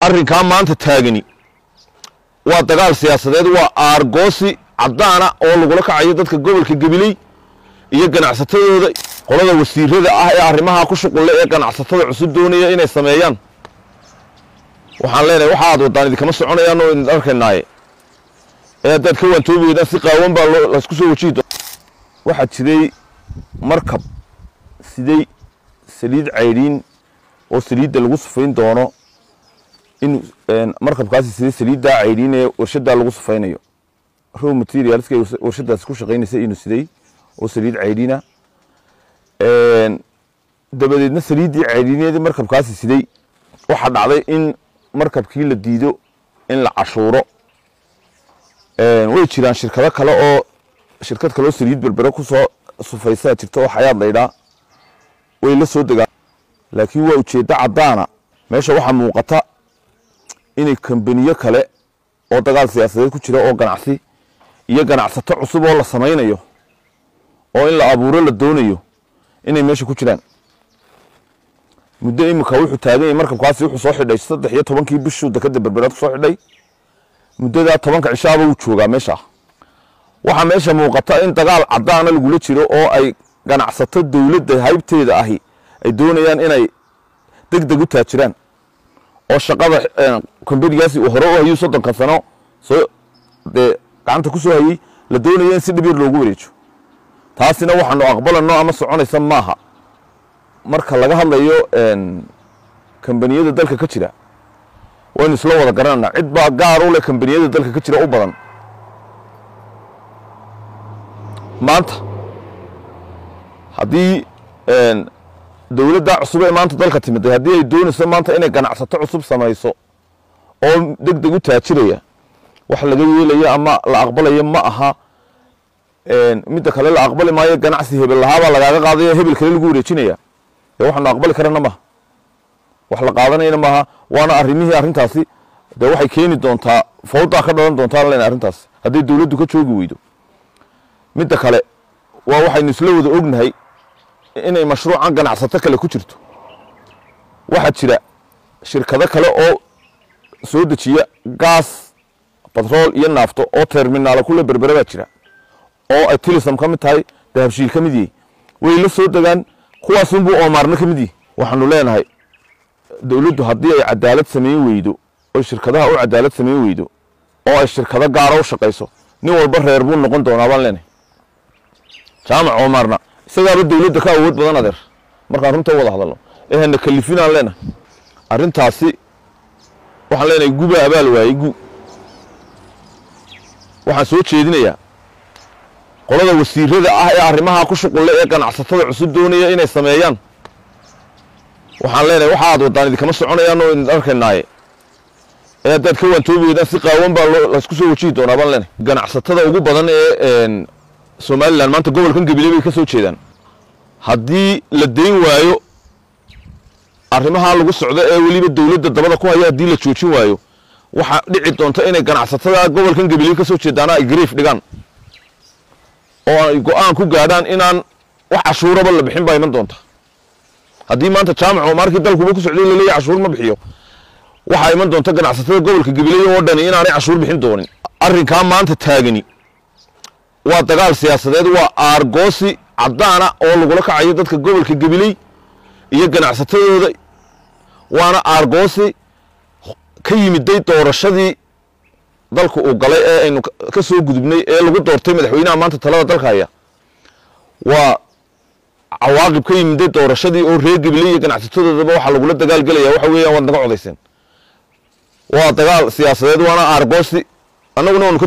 arrinka maanta taagani waa dagaal siyaasadeed waa aargoosi cadaana oo lagula kacayo dadka gobolka Gabiley iyo ganacsatadooda qolada wasiirada ah ee arrimaha ku shuqul ee ganacsatada cusub doonaya inay sameeyaan waxaan leenahay waxa aad wadaan idin kama soconayaan oo in arkaynaay ee dadka waan toobiyada si qaawan baa la isku soo wajiido waxa jiray markab sidii saliid cayriin oo saliidda lagu safayn doono in markabkaasi sidii saliidda cayriin ee warshada lagu safaynayo raw materials ee warshadaas ku shaqeynaysa inuu sidii oo saliid cayriina dabadeedna saliiddii cayriineedii markabkaasi sidii waxa dhacday in markabkii la diido in la cashuuro way jiraan shirkado kale oo shirkad kale oo saliid berbera ku soo sufaysa jirto oo xayaad leeyahay way la soo degaan laakiin waa ujeedada cadaana meesha waxa muuqata inay kambaniyo kale oo dagaal siyaasadeed ku jira oo ganacsi iyo ganacsato cusub oo la samaynayo oo in la abuuro la doonayo inay meesha ku jiraan muddo imika wuxuu taagan markabkaasi wuxuu soo xidhay 13 bishii dekada berbera soo xidhay muddada 10 cishaaba uu joogaa meesha waxa meesha muuqata in dagaal cadaana lagu jiro oo ay ganacsato dawladda haybteeda ahi ay doonayaan inay degdeg u taajiraan oo shaqada kambanigaasi uu hore u hayo 30 sano soo gacanta ku soo hayay la doonayo in si dhib yar loogu wareejo taasina waxaanu aqbalanno ama soconaysa maaha marka laga hadlayo kambaniyada dalka ka jira waan isla wada garanaa cid baa gaar u leh kambaniyada dalka ka jira u badan maanta haddii dawladda cusub ee maanta dalka timid haddii ay doonayso maanta inay ganacsato cusub samayso oo degdeg u taajiraya wax laga yeelayo ama la aqbalayo ma aha mid kale la aqbali maayo ganacsi hebel lahaaba lagaaga qaadayo hebel kale lagu wareejinaya waxaan aqbali karana ma wax la qaadanayna ma waana arrintaasi waxay keeni doontaa fawda ka dhalan doontaa leen arrintaas haddii dawladdu ka joogi weydo mid kale waa waxaynu isla wada ognahay inay mashruucan ganacsato kale ku jirto waxa jira shirkado kale oo soo dejiya gas petrol iyo naafto oo terminaal ku la berberaba jira oo ay tilisam ka mid tahay dahabshiil ka mid yahay way la soo degaan kuwaas unbu oomarna ka mid yahay waxaanu leenahay dawladdu haddii ay cadaalad sameyn weydo oo shirkadaha u cadaalad sameyn weydo oo ay shirkado gaar u shaqeyso nin walba reer buu noqon doonaa baan leenahay jaamac oomarna isagaaba dawladda ka awood badan adeer markaan runta wada hadalno ee hana kalifinaan leenahay arrintaasi waxaan leenahay guba abaal waayay waxaan soo jeedinayaa qolada wasiirada ah ee arrimaha ku shuqul ee ganacsatada cusub doonaya inay sameeyaan waxaan leenahay waxa aad wadaan idin kama soconayaan oo in arkaynaay ee dadka waan toobiyada si qaawan baa la isku soo wajihi doonaa baan leenahay ganacsatada ugu badan ee Soomaaliland maanta gobolkan Gabiley bay ka soo jeedaan haddii la deyn waayo arrimaha lagu socdo ee waliba dawladda dabada ku haya haddii la joojin waayo waxa dhici doonta inay ganacsatada gobolkan Gabiley ka soo jeedaan ay grief dhigaan oo ay go'aan ku gaadhaan inaan wax cashuuraba la bixin baa iman doonta haddii maanta jaamac markii dalku ku socday leeyahay cashuur ma bixiyo waxa iman doonta ganacsatada gobolka Gabiley oo dhan inaanay cashuur bixin doonin arrinka maanta taagani waa dagaal siyaasadeed waa aargoosi cadaana oo lagula kacayo dadka gobolka Gabiley iyo ganacsatadooda waana aargoosi ka yimiday doorashadii dalku uu galay ee aynu ka soo gudubnay ee lagu doortay madaxweynaha maanta talada dalka haya waa cawaaqib ka yimiday doorashadii oo reer Gabiley iyo ganacsatadooda waxa lagu la dagaal galaya waxa weeyaan wad naga codeyseen waa dagaal siyaasadeed waana aargoosi annaguna waanu ka